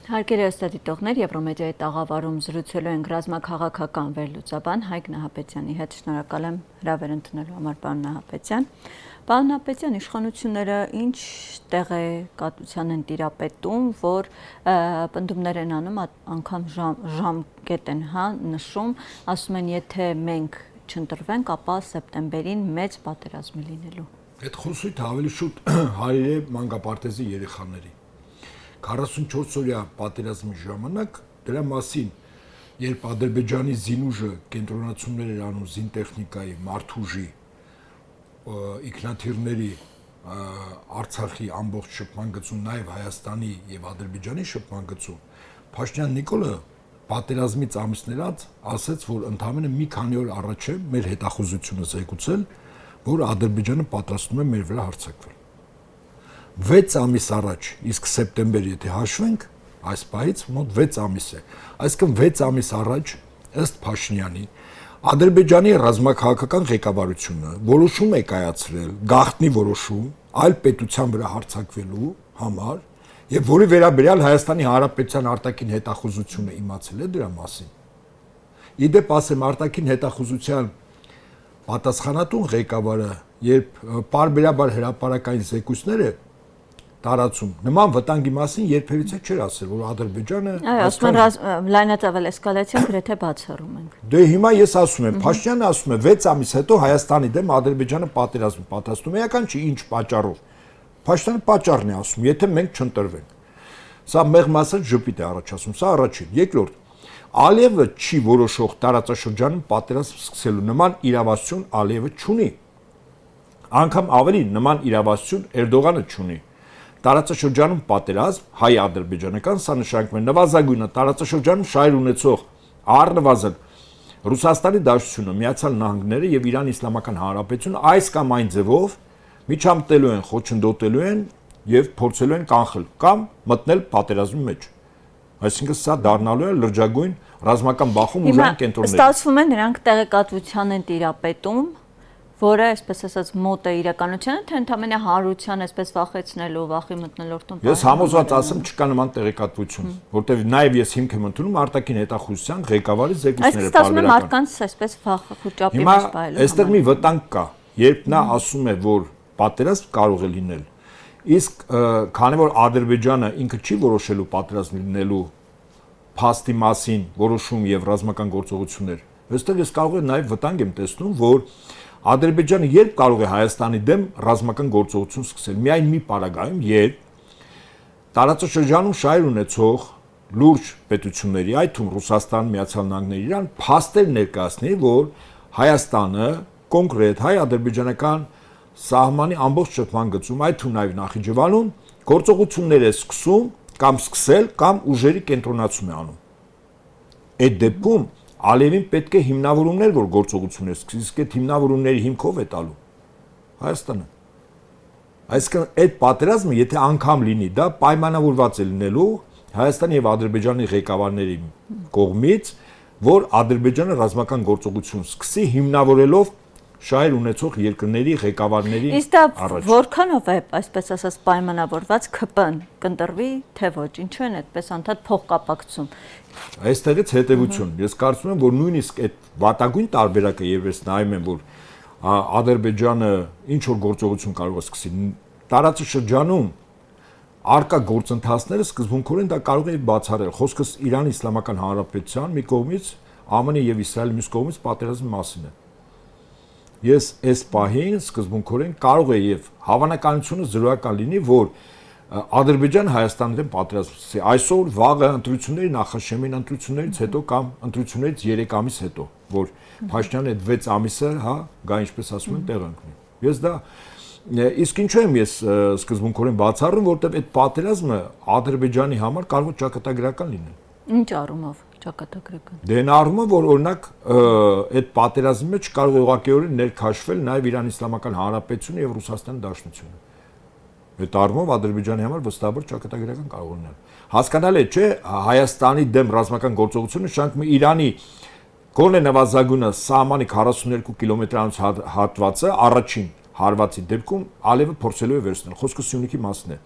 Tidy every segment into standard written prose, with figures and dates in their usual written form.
Հարգելի դիտողներ, Եվրոմեդիայի տաղավարում զրուցելու ենք ռազմաքաղաքական վերլուծաբան Հայկ Նահապետյանի հետ։ Շնորհակալ եմ հրավեր ընդունելու համար, պարոն Նահապետյան։ Պարոն Նահապետյան, իշխանությունները ինչ տեղեկատվության են տիրապետում, որ պնդումներ են անում, անգամ ժամկետ են նշում, ասում են, եթե մենք չընտրվենք, ապա սեպտեմբերին մեծ պատերազմ է լինելու։ Այդ խոսույթը ավելի շուտ հարիր է մանկապարտեզի երեխաների 44-օրյա պատերազմի ժամանակ դրա մասին, երբ Ադրբեջանի զինուժը կենտրոնացումներ էր անում զինտեխնիկայի, մարդուժի, ինքնաթիռների, Արցախի ամբողջ շփման գծում, նաև Հայաստանի եւ Ադրբեջանի շփման գծում, Փաշինյան Նիկոլը պատերազմից ամիսներ անց ասաց, որ ընդամենը մի քանի օր առաջ է մեր հետախուզությունը զեկուցել, որ Ադրբեջանը պատրաստվում է մեր վրա հարձակվել։ 6 ամիս առաջ, իսկ սեպտեմբեր եթե հաշվենք, այս պահից մոտ 6 ամիս է։ Այսինքն 6 ամիս առաջ, ըստ Փաշինյանի, Ադրբեջանի ռազմաքաղաքական ղեկավարությունը որոշում է կայացրել, գաղտնի որոշում, այլ պետության վրա հարձակվելու համար, եւ որի վերաբերյալ Հայաստանի Հանրապետության արտաքին հետախուզությունը իմացել է դրա մասին։ Իդեպ ասեմ, արտաքին հետախուզության պատասխանատուն ղեկավարը, երբ պարբերաբար հրապարակային զեկույցները տարածում, նման վտանգի մասին երբևիցե չէր ասել, որ Ադրբեջանը ասում են լայնածավալ էսկալացիան գրեթե բացառում ենք։ Դե հիմա ես ասում եմ, Փաշինյանը ասում է 6 ամիս հետո Հայաստանի դեմ Ադրբեջանը պատերազմ պատրաստում է, էական չի ինչ պատճառով։ Փաշինյանը պատճառն է ասում, եթե մենք չընտրվենք։ Սա մեղմ ասած ժպիտ է առաջացնում, սա առաջին։ Երկրորդ, Ալիևը չի որոշող տարածաշրջանում պատերազմ սկսելու նման իրավասություն Ալիևը չունի։ Անգամ ավելի նման իրավասություն Էրդողանը չունի։ Տարածաշրջանում պատերազմ հայ-ադրբեջանական, սա նշանակում է նվազագույնը տարածաշրջանում շահեր ունեցող առնվազն Ռուսաստանի Դաշնությունը, Միացյալ Նահանգները եւ Իրանի Իսլամական Հանրապետությունը այս կամ այն ձևով միջամտելու են, խոչընդոտելու են եւ փորձելու են կանխել կամ մտնել պատերազմի մեջ։ Այսինքն սա դառնալու է լրջագույն ռազմական բախում ուժային կենտրոններ։ Ստացվում է նրանք տեղեկատվության են տիրապետում, որը, այսպես ասած, մոտ է իրականությանը, թե ընդհանրապես հարության, այսպես վախեցնելու, վախի մթնոլորտում։ Ես համոզված ասեմ, չկա նման տեղեկատվություն, որտեղ նաև ես հիմք եմ ընդունում արտաքին հետախուզության ղեկավարի զեկույցները պարբերական։ Այսինքն, մարդկանց այսպես վախ-խուճապի մեջ պահելու։ Այստեղ մի վտանգ կա, երբ նա ասում է, որ պատերազմ կարող է լինել, իսկ քանի որ Ադրբեջանը ինքը չի որոշելու պատերազմ լինելու փաստի մասին որոշում եւ ռազմական գործողություններ, այստեղ ես կարող եմ նաև վտանգ եմ տեսնում, որ Ադրբեջանը երբ կարող է Հայաստանի դեմ ռազմական գործողություն սկսել, միայն մի պարագայում, երբ տարածաշրջանում շահեր ունեցող լուրջ պետությունների, այդ թվում Ռուսաստան, Միացյալ Նահանգները, Իրան, փաստեր ներկայացնի, որ Հայաստանը կոնկրետ հայ-ադրբեջանական սահմանի ամբողջ շփման գծում, այդ թվում նաև Նախիջևանում, գործողություններ է սկսում կամ սկսել կամ ուժերի կենտրոնացում է անում։ Այդ դեպքում Ալիևին պետք է հիմնավորումներ, որ գործողություններ սկսի, իսկ այդ հիմնավորումների հիմքով է տալու Հայաստանը։ Այսինքն այդ պատերազմը, եթե անգամ լինի, դա պայմանավորված է լինելու Հայաստանի եւ Ադրբեջանի ղեկավարների կողմից, որ Ադրբեջանը ռազմական գործողություն սկսի հիմնավորելով շահեր ունեցող երկրների ղեկավարների առաջ։ Իսկ որքանով է, այսպես ասած, պայմանավորված ԿՊ-ն կընտրվի, թե ոչ, ինչու են այդպես անդադ փոխկապակցում։ Այստեղից հետևություն։ Ես կարծում եմ, որ նույնիսկ այդ վատագույն տարբերակը, երբ ես նայում եմ, որ Ադրբեջանը ինչ որ գործողություն կարող է սկսի տարածաշրջանում արկա գործընթացները սկզբունքորեն դա կարող է բացառել։ Խոսքս Իրանի Իսլամական Հանրապետության մի կողմից, ԱՄՆ եւ Իսրայելի մյուս կողմից պատերազմի մասին է։ Ես այս պահին սկզբունքորեն կարող է եւ հավանականությունը զրոյական լինի, որ Ադրբեջանը Հայաստանի դեմ պատերազմ սկսի այսօր, վաղը ընտրությունների նախաշեմին ընտրություններից հետո կամ ընտրություններից 3 ամիս հետո, որ Փաշինյանը այդ 6 ամիսը, հա, գա ինչպես ասում են, տեղ ընկնի։ Ես դա իսկ ինչու եմ ես սկզբունքորեն բացառում, որտեղ այդ պատերազմը Ադրբեջանի համար կարող է ճակատագրական լինել։ Ինչ առումով ճակատագրական։ Դե այն առումով, որ օրինակ այդ պատերազմի մեջ կարող է ուղղակիորեն ներքաշվել նաև Իրանի Իսլամական Հանրապետությունը եւ Ռուսաստանի Դաշնությունը։ Այդ առումով Ադրբեջանի համար վստահաբար ճակատագրական կարող է լինել։ Հասկանալի է, չէ, Հայաստանի դեմ ռազմական գործողությունը նշանակում է Իրանի գոնե նվազագույնը սահմանի 42 կիլոմետրանոց հատվածը առաջին հարվածի դեպքում Ալիևը փորձելու է վերցնել։ Խոսքը Սյունիքի մասն է։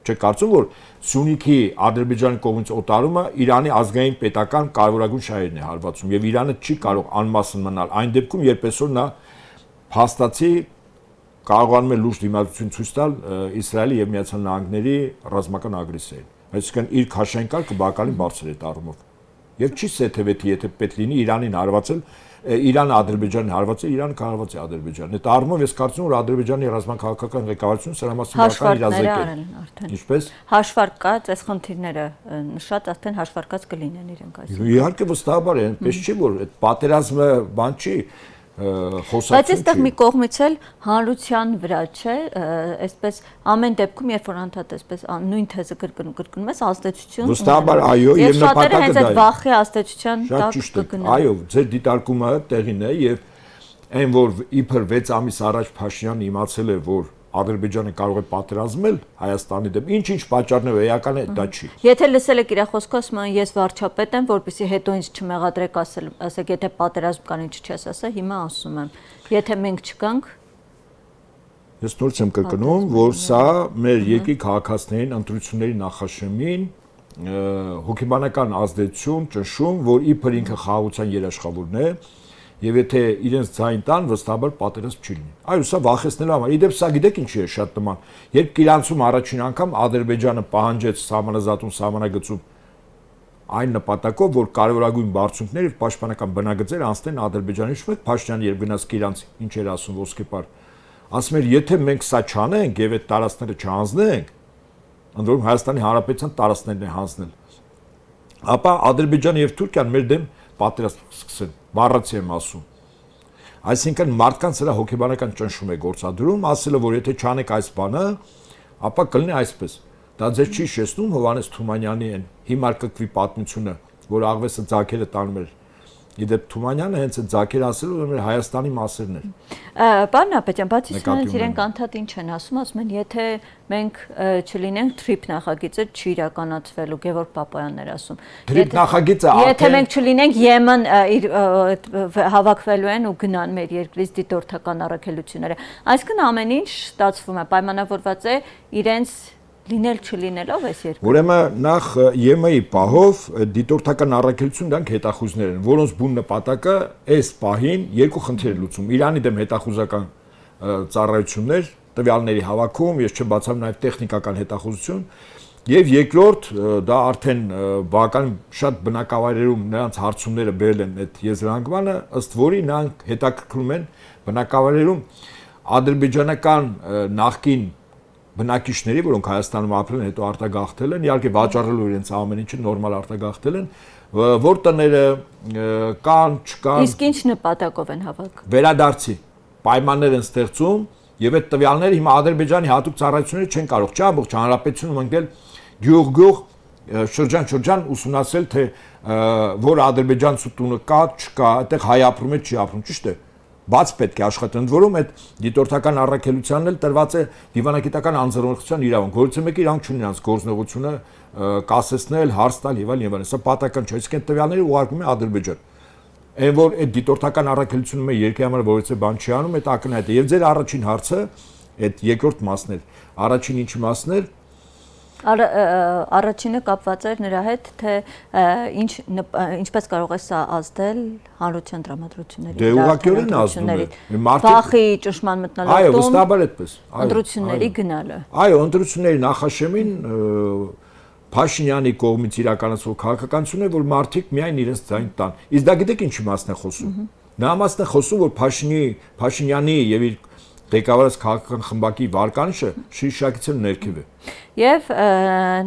Չէ կարծում որ Սյունիքի Ադրբեջանի կողմից օտարումը Իրանի ազգային պետական կարևորագույն շահերն է հարվածում եւ Իրանը չի կարող անմասն մնալ այն դեպքում երբ այսօր նա փաստացի կարողանում է լուրջ դիմադրություն ցույց տալ Իսրայելի եւ Միացյալ Նահանգների ռազմական ագրեսիային այսինքն իր քաշային կարգը բակալին բարձր է դառնում եւ չի սեթեվեթի եթե պետք լինի Իրանին հարվածել Իրանը Ադրբեջանին հարվածել Իրանը կարողացի Ադրբեջանին այդ առումով ես կարծում եմ որ Ադրբեջանի ռազմաքաղաքական ղեկավարությունը սրա մասին բավական իրազեկ է ինչպես հաշվարկած այս խնդիրները նշած արդեն հաշվարկած կլինեն իրենք այսօր իհարկե վստահաբար է այնպես չի որ այդ պատերազմը բան չի Բայց այստեղ մի կողմից էլ հանրության վրա չէ, այսպես ամեն դեպքում երբ որ անդադ այսպես նույն թեզը կրկնում ես ազդեցություն Վստահաբար այո եւ նպատակը դա է։ Վախի ազդեցության տակ կգնա։ Այո, ձեր դիտարկումը տեղին է եւ այն որ իբր 6 ամիս առաջ Փաշինյանը իմացել է որ Ադրբեջանը կարող է պատերազմել Հայաստանի դեմ ինչ պատճառներով էական է դա չի Եթե լսել եք իր խոսքը ասում են ես վարչապետ եմ որպեսզի հետո ինձ չմեղադրեք ասեք եթե պատերազմ կան ինչ չես ասա հիմա ասում եմ եթե մենք չկանք Ես նորից եմ կրկնում որ սա մեր երկրի քաղաքացիներին ընտրությունների նախաշեմին հոգեբանական ազդեցություն ճնշում որ իբր ինքը խաղաղության երաշխավորն է Եվ եթե իրենց ձայն տան վստահաբար պատերազմ չի լինի։ Այո, սա վախեցնելու համար։ Իդեպ սա գիտեք ինչի է շատ նման։ Երբ Իրանցում առաջին անգամ Ադրբեջանը պահանջեց սահմանազատում սահմանագծում այն նպատակով, որ կարևորագույն բարձունքներ եւ պաշտպանական բնագծեր անցնեն Ադրբեջանի շուտ Փաշինյանը երբ գնաց Իրանց ինչ էր ասում ոսկեպար։ Ասում էր, եթե մենք սա չանենք եւ այդ տարածքները չհանձնենք, ընդ որում Հայաստանի Հանրապետության տարածքներն է հանձնել, ապա Ադրբեջանը եւ Թուրքիան մեր դեմ պատերազմ սկսեն բառացի եմ ասում այսինքն մարդկանց վրա հոգեբանական ճնշում է գործադրում ասելով որ եթե չանեք այս բանը ապա կլինի այսպես դա ձեր չի հիշեցնում Հովհաննես Թումանյանի այն հիմար կկվի պատմությունը որ աղվեսը ձագերը տանում էր Իդեպ Թումանյանը հենց այդ ձագերը ասելով որ Հայաստանի մասերն էր Պարոն Ապետյան բացի սրանից իրենք անդադ ինչ են ասում են եթե մենք չլինենք թրիփ նախագիծը չի իրականացվելու Գևորգ Պապայանն էր ասում Թրիփ նախագիծը Եթե մենք չլինենք Եմեն հավաքվելու են ու գնան մեր երկրից դիտորդական առաքելությունները այսինքն ամեն ինչ ստացվում է պայմանավորված է իրենց լինել չլինելով այս երկրում Ուրեմն նախ ԵՄ-ի պահով դիտորդական առաքելություն դրանք հետախուզներ են որոնց բուն նպատակը այս պահին երկու խնդիր է լուծում Իրանի դեմ հետախուզական ծառայություններ տվյալների հավաքում ես չբացառում նաև տեխնիկական հետախուզություն եւ երկրորդ դա արդեն բավական շատ բնակավայրերում նրանց հարցումները բերել են այդ եզրանկմանը ըստ որի նրանք հետաքրքրում են բնակավայրերում ադրբեջանական նախկին բնակիչների, որոնք Հայաստանում ապրել են, հետո արտագաղթել են, իհարկե վաճառելու իրենց ամեն ինչը նորմալ արտագաղթել են, որ տները կան, չկան։ Իսկ ինչ նպատակով են հավաք։ Վերադարձի պայմաններ են ստեղծում եւ այդ տվյալները հիմա Ադրբեջանի հատուկ ծառայությունները չեն կարող, չէ՞ ամբողջ հանրապետությունում ընկնել գյուղ շրջան ուսումնասիրել թե որ Ադրբեջանցու տունը կա, չկա, այդտեղ հայ ապրում է, չի ապրում, ճիշտ է։ Բաց պետք է աշխատեն, ընդ որում այդ դիտորդական առաքելությանն էլ տրված է դիվանագիտական անձնորոշության իրավունք, որից մեկը իրանք չունի իրենց գործնողությունը կասեցնել, հարց տալ եւ այլն, սա պատական չէ, իսկ այդ տվյալները ուղարկվում է Ադրբեջան։ Այն որ այդ դիտորդական առաքելությունը մեր երկրի համար որից է բան չի անում, այդ ակնհայտ է։ Եվ ձեր առաջին հարցը, այդ երկրորդ մասն էր, առաջին ինչի մասն էր Առաջինը կապված էր նրա հետ, թե ինչպես կարող է սա ազդել հանրության տրամադրությունների Դե ուղղակիորեն ազդում է։ Վախի ճնշման մթնոլորտում։ Այո, վստահաբար այդպես։ Ընտրությունների գնալը։ Այո, ընտրությունների նախաշեմին Փաշինյանի կողմից իրականացվող քաղաքականություն է, որ մարդիկ միայն իրենց ձայն տան։ Իսկ դա գիտեք ինչի մասն է խոսում։ Նա մասն է խոսում, որ Փաշինյանի եւ իր ղեկավարած քաղաքական խմբակի վարկանիշը շիշակիցել ներքև է։ Եվ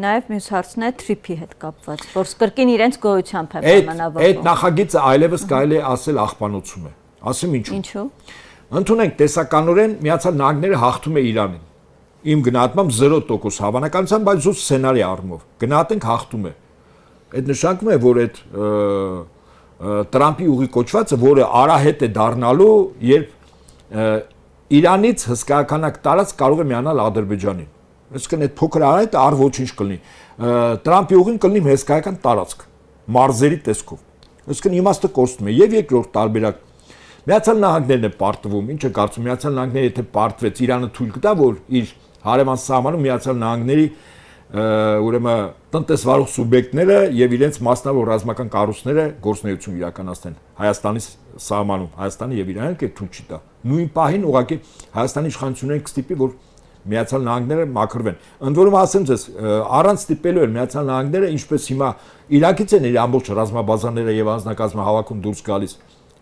նաև մյուս հարցն է թրիփի հետ կապված, որ կրկին իրենց գոյությամբ է պայմանավորվում։ Այդ նախագիծը այլևս կարելի է ասել աղբանոցում է։ Ասեմ ինչու։ Ինչու։ Ընդունենք տեսականորեն Միացյալ Նահանգները հաղթում է Իրանին։ Իմ գնահատմամբ 0% հավանականությամբ, բայց զուտ սցենարի առումով։ Գնահատենք հաղթում է։ Այդ նշանակում է, որ այդ Տրամպի ուղի կոչվածը, որը արահետ է դառնալու, երբ Իրանից հսկայականակ տարած կարող է միանալ Ադրբեջանին։ Այսինքն այդ փոքր արահետը առ ոչինչ կլինի։ Տրամպի ուղին կլինի հսկայական տարածք, մարզերի տեսքով։ Այսինքն իմաստը կորցնում է։ Եվ երկրորդ տարբերակ Միացյալ Նահանգներն է պարտվում, ինչ է կարծում Միացյալ Նահանգները եթե պարտվեց, Իրանը թույլ կտա, որ իր հարևան սահմանում Միացյալ Նահանգների ուրեմն տնտեսվարող սուբյեկտները եւ իրենց մասնավոր ռազմական կառույցները գործունեություն իրականացնեն Հայաստանի սահմանում, Հայաստանի եւ Իրանի հետ թույլ չի տա։ Նույն պահին ուղղակի Հայաստանի իշխանությունները կստիպի, որ Միացյալ Նահանգները մաքրվեն։ Ընդ որում ասեմ ձեզ, առանց ստիպելու են Միացյալ Նահանգները, ինչպես հիմա Իրաքից են իր ամբողջ ռազմաբազաները եւ անձնակազմը հավաքում դուրս գալիս։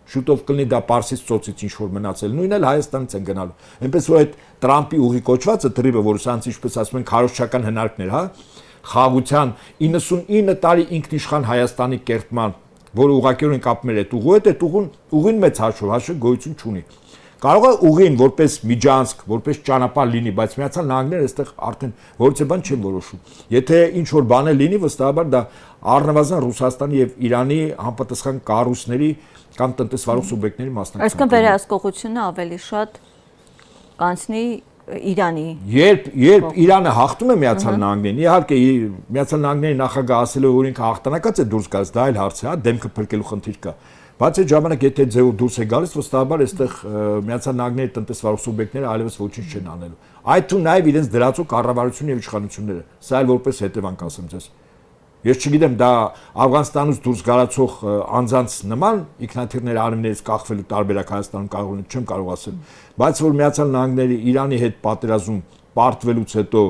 Շուտով կլինի դա Պարսից ծոցից ինչ որ մնացել։ Նույնն էլ Հայաստանից են գնալու։ Այնպես որ այդ Տրամպի ուղի կոչվածը թրիվը, որ սրանց ինչպես ասում են քարոզչական հնարքներ, հա, խաղաղության 99 տարի ինքնիշխան Հայաստանի կերտման, որը ուղղակիորեն կապում էր այդ ուղին մեծ հաշվի գոյություն չունի։ Կարող է ուղին որպես միջանցք, որպես ճանապարհ լինի, բայց Միացյալ Նահանգները այստեղ արդեն որից է բան չեն որոշում։ Եթե ինչ որ բան է լինի, վստահաբար դա առնվազն Ռուսաստանի եւ Իրանի համապատասխան կառույցների կամ տնտեսվարող սուբյեկտների մասնակցությամբ։ Այսինքն վերահսկողությունը ավելի շատ կանցնի Իրանի։ Երբ Իրանը հաղթում է Միացյալ Նահանգներին, իհարկե Միացյալ Նահանգների նախագահը ասել է, որ ինքը հաղթանակած է դուրս գալիս, դա այլ հարց է, հա, դեմքը փրկելու խնդիր կա։ Բայց այդ ժամանակ եթե ձեւով դուրս է գալիս, վստահաբար այստեղ Միացյալ Նահանգների տնտեսվարող սուբյեկտները այլևս ոչինչ չեն անելու։ Այդ ու նաև իրենց դրածո կառավարությունն եւ իշխանությունները։ Սա էլ որպես հետևանք ասեմ ձեզ։ Ես չգիտեմ, դա Աֆղանստանից դուրս գալացող անձանց նման ինքնաթիռների արմիներից կախվելու տարբերակ Հայաստանում կարող ունի, չեմ կարող ասել, բայց որ Միացյալ Նահանգների Իրանի հետ պատերազմ պարտվելուց հետո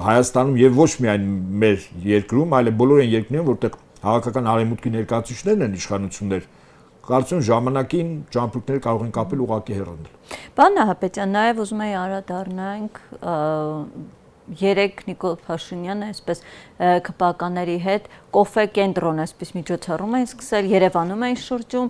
Հայաստանում եւ ոչ միայն մեր երկրում, այլ բոլոր այն երկրներում, որտեղ հավաքական արևմուտքի ներկայացուցիչներն են իշխանություններ, կարծում եմ ժամանակին ճամփորդները կարող են կապել ուղղակի հեռանալ։ Պարոն Նահապետյան, նաև ուզում եի անդրադառնանք երեք Նիկոլ Փաշինյանը այսպես ԿՊԱ-կաների հետ կոֆե կենտրոն այսպես միջոցառում են սկսել, Երևանում են շրջում,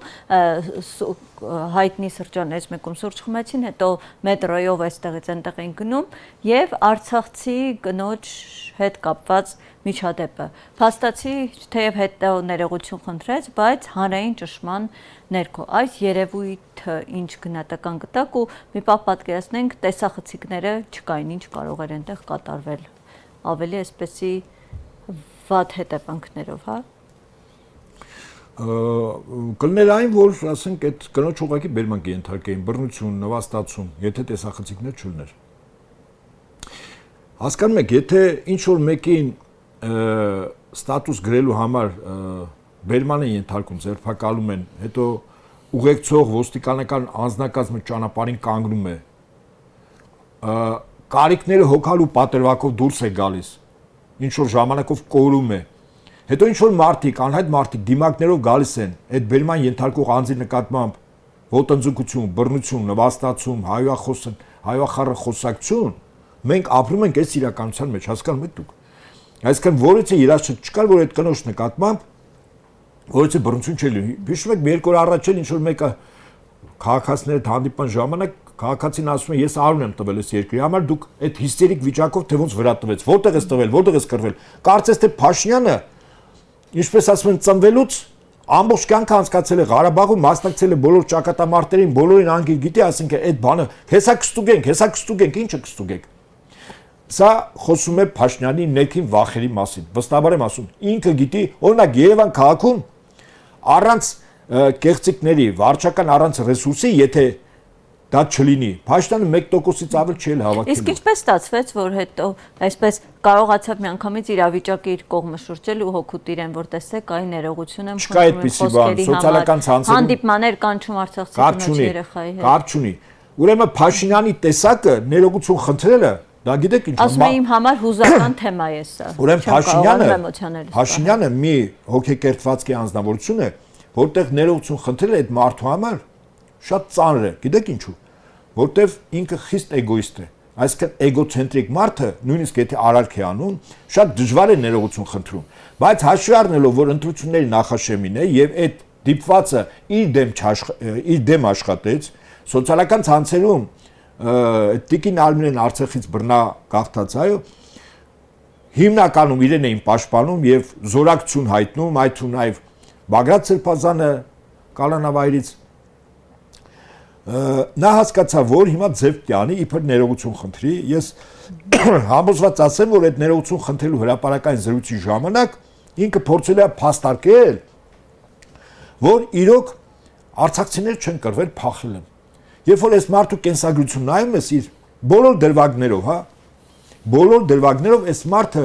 հայտնի սրճարներից մեկում սուրճ խմեցին, հետո մետրոյով այստեղից այնտեղ են գնում եւ արցախցի կնոջ հետ կապված միջադեպը։ Փաստացի թեև հետո ներողություն խնդրեց, բայց հանրային ճշմարտ ներքո այս երևույթը ինչ գնահատական գտակ ու մի պահ պատկերացնենք տեսախցիկները չկային, ինչ կարող էր այնտեղ կատարվել ավելի այսպեսի վատ հետևանքներով, հա։ Կլներ այն, որ ասենք այդ կնոջ ուղղակի բերման կենթարկեին, բռնություն, նվաստացում, եթե տեսախցիկներ չլներ։ Հասկանում եք, եթե ինչ որ մեկին ստատուս գրելու համար բերման են ենթարկում, ձերբակալում են, հետո ուղեկցող ոստիկանական անձնակազմը ճանապարհին կանգնում է, կարիքները հոգալու պատրվակով դուրս է գալիս, ինչ որ ժամանակով կորում է, հետո ինչ որ մարդիկ, անհայտ մարդիկ դիմակներով գալիս են, այդ բերման ենթարկող անձի նկատմամբ ոտնձգություն, բռնություն, նվաստացում, հայոախառը խոսակցություն, մենք ապրում ենք այս իրականության մեջ, հասկանում եք դուք։ Այսինքն որից է երաշխիք չկար, որ այդ կնոջ նկատմամբ որից է բռնություն չի լինի։ Հիշում եք, մի երկու օր առաջ ինչ որ մեկը քաղաքացիների հետ հանդիպան ժամանակ քաղաքացին ասում է, ես արուն եմ տվել այս երկրի համար, դուք այդ հիստերիկ վիճակով թե ոնց վրա տվեց, որտեղ ես տվել, որտեղ ես կռվել։ Կարծես թե Փաշինյանը, ինչպես ասում են, ծնվելուց ամբողջ կյանքը անցկացել է Ղարաբաղում, մասնակցել է բոլոր ճակատամարտերին, բոլորին անգիր գիտի, ասենք այդ բանը, հեսա կստուգենք, ինչը կստուգենք։ Սա խոսում է Փաշինյանի ներքին վախերի մասին։ Վստահաբար եմ ասում, ինքը գիտի, օրինակ Երևան քաղաքում առանց կեղծիքների, վարչական առանց ռեսուրսի, եթե դա չլինի, Փաշինյանը 1%-ից ավել չի հավաքել։ Իսկ ինչպես ստացվեց, որ հետո այսպես կարողացավ միանգամից իրավիճակը իր կողմը շրջել ու հոգուտ իրեն, որ տեսեք, այ ներողություն եմ խնդրում հանդիպմաներ կանչում արցախցի կնոջ երեխայի հետ։ Կապ չունի։ Ուրեմն Փաշինյանի տեսակը ներողություն խնդրելը, դա գիտեք ինչ։ Ասում եմ իմ համար հուզական թեմա է սա։ Ուրեմն Փաշինյանը մի հոգեկերտվածքի անձնավորություն է, որտեղ ներողություն խնդրելը այդ մարդու համար շատ ծանր է, գիտեք ինչու։ Որտեվ ինքը խիստ էգոիստ է, այսինքն էգոցենտրիկ մարդը, նույնիսկ եթե արարք է անում, շատ դժվար է ներողություն խնդրում, բայց հաշվի առնելով, որ ընտրությունների նախաշեմին է եւ այդ դիպվածը իր դեմ աշխատեց, սոցիալական ցանցերում Տիկին Արմինեն Արցախից բռնա գաղթած, այո, հիմնականում իրեն էին պաշտպանում եւ զորակցություն հայտնում, այդ ու նաեւ Բագրատ Սրբազանը կալանավայրից նա հասկացավ, որ հիմա ձև կյանի իբր ներողություն խնդրի, ես համոզված ասեմ, որ այդ ներողություն խնդրելու հրապարակային զրույցի ժամանակ ինքը փորձել է փաստարկել, որ իրոք արցախցիներ չեն կռվել, փախել են։ Երբ որ այս մարդու կենսագրություն նայում ես իր բոլոր դրվագներով, հա, բոլոր դրվագներով այս մարդը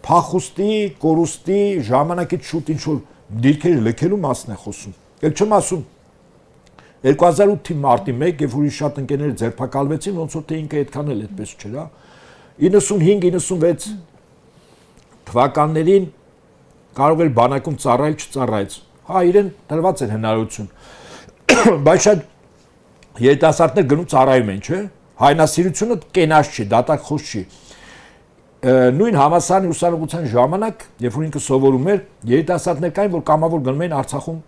փախուստի, կորուստի, ժամանակից շուտ ինչ որ դիրքերի լքելու մասն է խոսում։ Էլ չեմ ասում 2008 թվականի մարտի 1, երբ որ շատ ընկերներ ձերբակալվեցին, ոնց որ թե ինքը այդքան էլ այդպես չէր, հա։ 95-96 թվականներին կարող էր բանակում ծառայել, չծառայեց։ Հա, իրեն տրված էր հնարավորություն։ Բայց շատ երիտասարդներ գնում ծառայում են, չէ՞։ Հայնասիրությունը կենաց չի, դատախոս չի։ Նույն համալսարանի ուսանողության ժամանակ, երբ որ ինքը սովորում էր, երիտասարդներ կային, որ կամավոր գնում էին Արցախում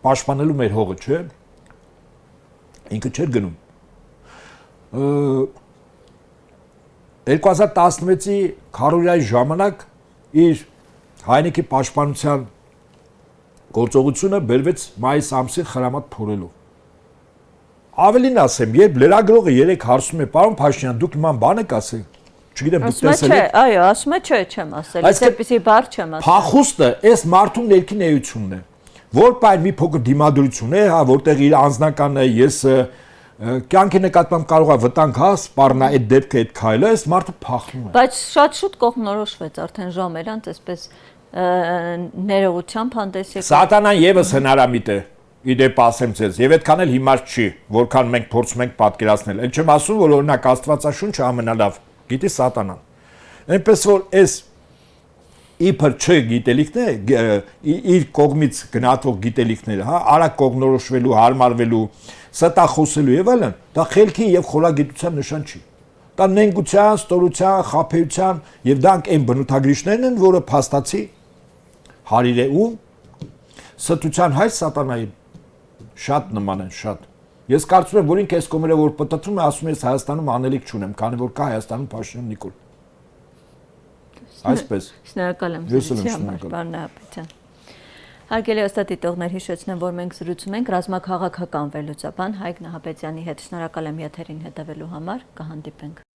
պաշտպանելու մեր հողը, չէ՞։ Ինքը չէր գնում։ 2016-ի քարոզիայի ժամանակ իր հայնիկի պաշտպանության գործողությունը բերվեց մայիս ամսին Խրամատ փորելով։ Ավելին ասեմ, երբ լրագրողը երեք հարցում է, պարոն Փաշինյան, դուք նման բան եք ասել, չգիտեմ դուք տեսել եք։ Այո, ասում է, չէ, չեմ ասել, այդպեսի բառ չեմ ասել։ Փախուստը այս մարդու ներքին էությունն է, որ պայն մի փոքր դիմադրություն է, հա, որտեղ իր անձնականն է, ես կյանքի նկատմամբ կարող է վտանգ հա սպառնա այդ դեպքը այդ քայլը, այս մարդը փախնում է։ Բայց շատ շուտ կողմնորոշվեց արդեն ժամեր անց, այսպես ներողությամբ հանդես եկավ։ Սատանան եւս հնարամիտ է, իդեպ ասեմ ձեզ, եւ այդքան էլ հիմար չի, որքան մենք փորձում ենք պատկերացնել։ Էլ չեմ ասում, որ օրինակ Աստվածաշունչը ամենալավ գիտի Սատանան։ Այնպես որ այս իբր չգիտելիքն է, իր կողմից գնահատվող գիտելիքները, հա, արագ կողմնորոշվելու, հարմարվելու, ստախոսելու եւ այլն, դա խելքի եւ խորագիտության նշան չի։ Դա նենգության, ստորության, խաբեության եւ դրանք այն բնութագրիչներն են, որը փաստացի հարիր է ու ստության հայր Սատանայի շատ նման են, շատ։ Ես կարծում եմ, որ ինքը այս կողմերը որ պատտվում է, ասում է, ես Հայաստանում անելիք չունեմ, քանի որ կա Հայաստանում Փաշինյան Նիկոլ։ Այսպես։ Շնորհակալ եմ զրույցի համար, պարոն Նահապետյան։ Հարգելի հաստատիտողներ, հիշեցնեմ, որ մենք զրուցում ենք ռազմաքաղաքական վերլուծաբան Հայկ Նահապետյանի հետ։ Շնորհակալ եմ եթերին հետևելու համար, կհանդիպենք։